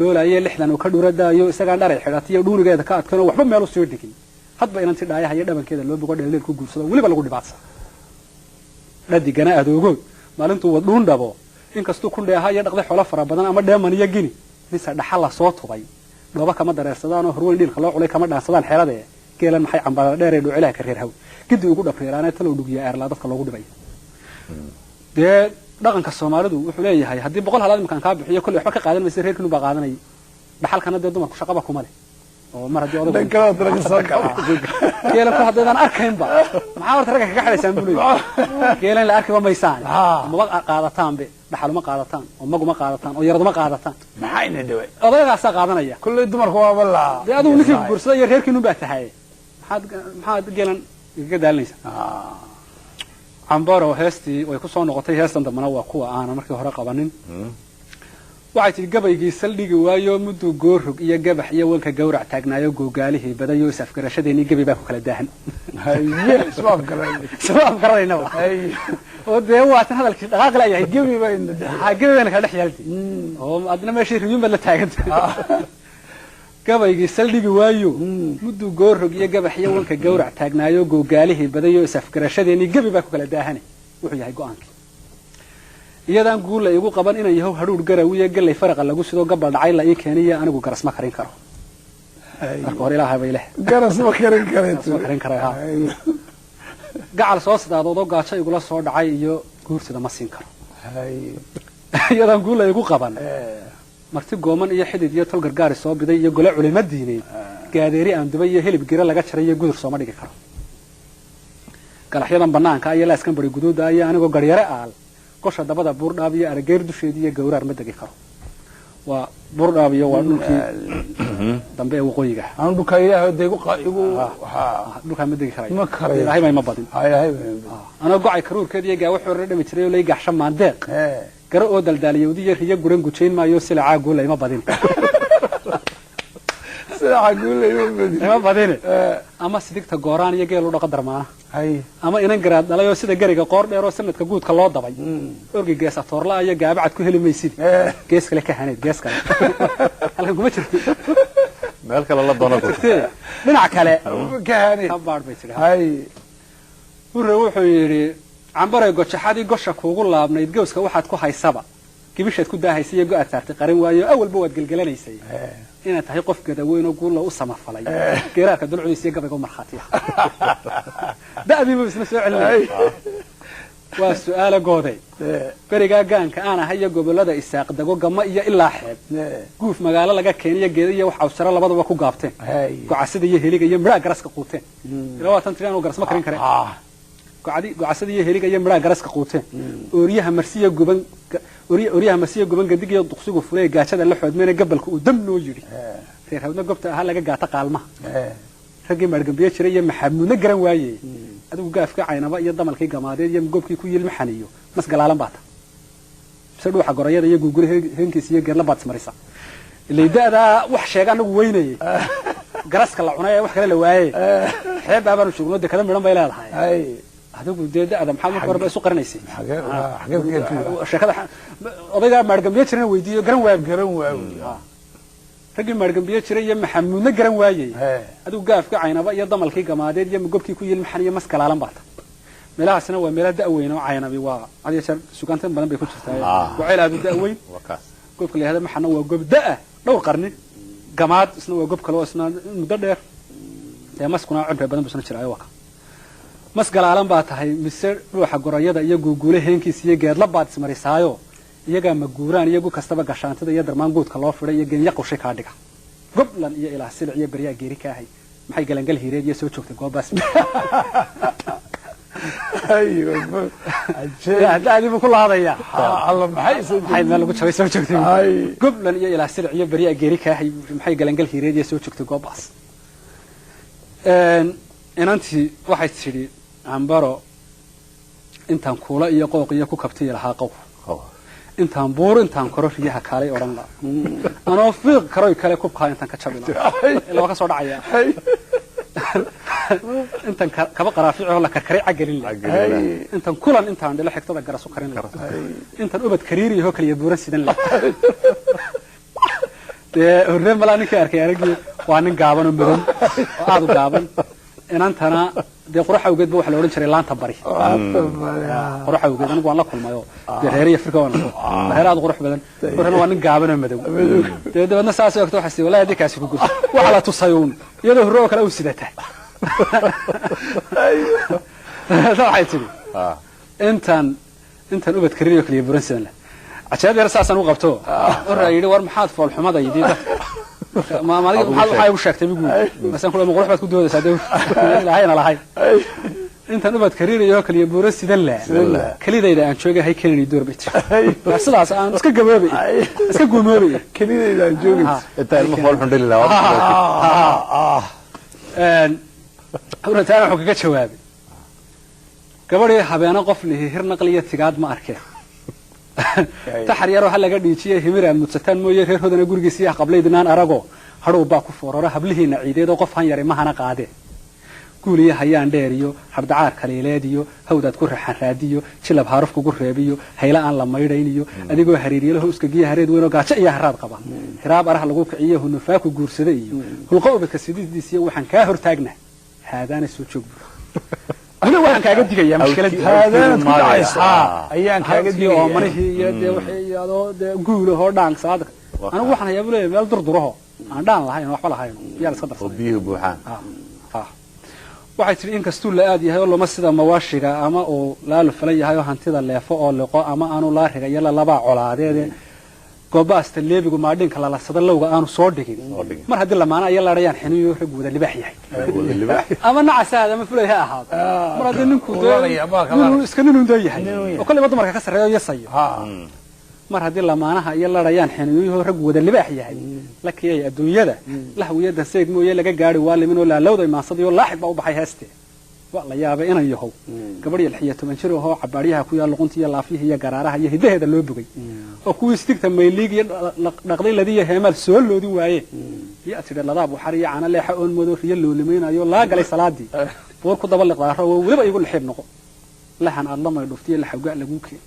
doola iyo lixdan oo ka dhuradaayo isaga dharay xidhatiyo dhuunigeeda ka adkano waxba meel u soo dhigin hadba inanti dhaayaha iyo dhabankeeda loo boqo dheeleel ku guursado waliba lagu dhibaatsa dhadigana adoogood maalintuu wadhuun dhabo inkastuu ku dheeha iyo dhaqday xoolo fara badan ama dheeman iyo gini nisa dhaxal la soo tubay dhooba kama dareersadaan oo horweyn dhilka loo culay kama dhaansadaan xeelade geelan maxay cambara dheer ee dhucilaha ka reer haw gidi ugu dhabriiraanay talo dhugiya eerla dadka loogu dhibay dhaqanka Soomaalidu wuxuu leeyahay hadii 100 halaad imkaan ka bixiyo kulli waxba ka qaadan maysa reerkinu baa qaadanay dhaxalkana dad dumarku shaqaba kuma leh oo mar hadii odagu dhankala daraga soo kaca geelan ku hadaan arkayn ba maxaa warta raga kaga xidhaysan bulay geelan la arkiba maysaan ma qaadataan be dhaxal ma qaadataan oo maguma qaadataan oo yarad ma qaadataan maxay ina dhaway odaygaas qaadanaya kulli dumarku waa balla adigu ninkii guursada iyo reerkinu baa tahay maxaad geelan iga daalinaysa عمبارو هستي ويكون نقطة هستن دمنا وقوة أنا مركي هراء قبانين وعيت الجبل يجي سلدي وياه مدو جورك يا جبح يا وانك جورع تاجنا يا جوجاله بدأ يوسف كرشة ديني جبي باكو كلا دهن هاي سباب كراني سباب كراني نوا هاي وده هو عشان هذا الغاقل أيه جبي بين جبي بينك هذا حيالتي هم أدنى ماشي ريوم بلا تاجد جبل يجي سلدي وياه مدو جورك يا جبح يا وانك جورع تاجنا يا جوجاله بدأ يوسف كرشة ديني جبي باكو كلا دهن وحي هاي جوانك iyadaan guul la igu qaban inay yahay haruur garawiye galay faraqa lagu sido gabal dhacay la ii keenaya anigu garas ma karin karo marka hore ilaahay bay leh garas ma karin karo gacal soo sidaadoodo gaajo igula soo dhacay iyo guursida ma siin karo iyadaan guul la igu qaban marti gooman iyo xidid iyo tol gargaar soo biday iyo gole culimo diineed gaadeeri aan dubay iyo hilib gira laga jaray iyo gudur soo ma dhigi karo galaxyadan banaanka ay la iskan bari guduuda ay anigu garyare aal qosha dabada buurdhaab iyo argeer dusheedii iyo gowraar ma dagi karo waa buurdhaab iyo waa dhulkii dambe ee waqooyiga aan dhulka ilaahay deegu dhulka ma dagi karo ilaahay ma badin ana go'ay karuurkeed iyo gaa wuxuu dhami jiray oo leeyahay gaxsha maandeeq garo oo daldaaliyowdi iyo riyo guran gujeyn maayo silaa goolay ma badin silaa goolay ma badin ama sidigta gooraan iyo geel u dhaqa darmaana ama inan garaad dhalayo sida gariga qoor dheer oo sanadka guudka loo dabay orgi geesa toorla iyo gaabacad ku heli maysid gees kale ka haneed gees kale halkan kuma jirto meel kale la doono dhinac kale ka haneed baar bay tiray wuxuu yiri cambaray gojaxadii gosha kuugu laabnayd gowska waxaad ku haysaba kibishaad ku daahaysay iyo go'aad saartay qarin waayo awalba waad gelgelanaysay inaad tahay qof gadaweyn oo guul u samafalay geeraarka dulcudis iyo gabayga marxaatiya da'bi ma isna soo celinay waa su'aal gooday bariga gaanka aan ahay gobolada isaaq dago gama iyo ilaa xeeb guuf magaalo laga keenay geedo iyo wax awsara labadaba ku gaabteen go'asada iyo heliga iyo miraag garaska quuteen ilaa waatan tiraan oo garas ma karin kare go'asada iyo heliga iyo miraag garaska quuteen ooriyaha marsiya guban ooriyaha marsiya guban gadig iyo duqsigu furay gaajada la xoodmeena gabalka uu dam noo yiri reer hawdna gobta aha laga gaata qaalmaha ragii margambiye jiray iyo maxamuudna garan waayay adigu gaafka caynaba iyo damalkii gamaadeed iyo gobkii ku yilma xaniyo mas galaalan baata sadhuuxa gorayada iyo guugure heenkiis iyo geerla baad marisa leeydaada wax sheega anagu weynay garaska la cunay wax kale la waayay xeeb baabaanu joogno dekada midhan bay leedahay adigu deedaada maxaa marka hore isu qarinaysay sheekada odayga margambiye jiray weydiiyo garan waayay ragii margambiye jiray iyo maxamuudna garan waayay adigu gaafka caynaba iyo damalkii gamaadeed iyo gobkii ku yilma xaniyo mas galaalan baata meelahaasna waa meelo da'weyn oo caynabi waa adiga suugaantan badan bay ku jirtaa waceel aad da'weyn gobka leeyahay maxana waa gob da'a dhowr qarni gamaad isna waa gob kale oo isna muddo dheer maskuna cunto badan busna jiray waa mas galaalan baa tahay mise ruuxa gorayada iyo guugule heenkiis iyo geedla baad ismarisaayo iyaga ma guuraan iyagu kastaba gashaantada iyo darmaan guudka loo fiday iyo geenya qoshay ka dhiga goblan iyo ilaa silic iyo bariya geeri ka ahay maxay galangal hiireed iyo soo joogtay goobaas aadibu ku laadaya alla maxay meel lagu jabay soo joogtay goblan iyo ilaa silic iyo bariya geeri ka ahay maxay galangal hiireed iyo soo joogtay goobaas inantii waxay tiri ambaro intaan kuula iyo qooq iyo ku kabtay lahaa qow intaan buur intaan koro riyaha kaalay oran la anoo fiiq karoy kale kubka intaan ka jabina ilaa ka soo dhacaya intaan kaba qaraafico la karkaray cagalin la intaan kulan intaan dhalo xigtada garaso karin la intaan ubad kariiri iyo kaliya buuran sidan la horreen malaa ninkii arkay aragii waa nin gaaban oo madow oo aad u gaaban inantana dee qurux awgeed ba waxa la odhan jiray laanta bari qurux awgeed anigu waan la kulmayo dee reer Afrika waan reer aad qurux badan horreen waa nin gaaban oo madow dabadna saas oo waxa si walaa dikaasi ku gurto waxa la tusayuun iyadoo horroo kale u sidata waxay tiri intan ubad kariyo kaliya buransan la ajaab yar saasan u qabto orayay war maxaad fool xumadaydi ma waxay u sheegtay bigu masan kula qurux baad ku doodaysaa ilaahayna lahay intan ubad kariyo kaliya buransan la kalidayda aan joogay keenay doorbit sidaas aan iska gaboobay iska guumoobay kalidayda aan joogay inta ilmo fool xun dhali lahaa hortaan wuxuu kaga jawaabay gabadhii habeena qof lihi hir naqliya tigaad ma arkeen taxar yar waxa laga dhiijiyay himira mudsataan mooyee reer hodana gurigiisa qableydnaan arago hadhow baa ku foorara hablihiina ciideed oo qof han yar mahana qaade guuliya hayaan dheer iyo habdacaar kaleeleed iyo hawdad ku raxan raadiyo jilab haaruf kugu reebiyo hayla aan la maydhayn iyo adigoo hariiriyay iska giya hareed weyn oo gaajo iyo haraad qaba hiraab araha lagu kiciyo hunufaa ku guursada iyo hulqo ubadka sidiisii waxaan ka hortaagnaa haadana soo joog أنا واحد كأجد دقيقة مشكلة هذا أيام كأجد دقيقة منه هي وحي هذا جوله هو دانك صادق أنا واحد هي بقول له دردره أنا دان الله هاي أنا وحلا هاي يا صدق وبيه بوحان waxay tiri in kastuu la aad yahay oo lama sida mawaashiga ama oo la lafalay yahay oo hantida leefo oo liqo ama aanu la rigay la laba colaadeed goobaasta leebigu maadinka la lasada lowga aanu soo dhigin mar hadii lamaana ay la rayaan xiniyo rag wada libax yahay ama nacasaada ma fulay ha ahaad mar hadii ninku doo iska ninuu yahay oo kale wada marka ka sareeyo yasayo mar hadii lamaanaha ay la rayaan xiniyo rag wada libax yahay lakiyay adduunyada lahwiyada seeg mooyee laga gaari waalimin oo la lawday maasadiyo laaxid ba u baxay heeste waa la yaabay inay yahow gabadh yar 10 jir oo cabaariyaha ku yaal luquntiya laafihi iyo garaaraha iyo hidaheeda loo bugay oo kuwii istigta mayliig iyo dhaqday ladii heemal soo loodi waaye yaa tiri ladaab xariya ana leexa oo moodo riyo loo limeeyo la galay salaadii boor ku daba liqdaaro waliba igu lixib noqo lahan aad lama dhuftiye la xawga lagu keen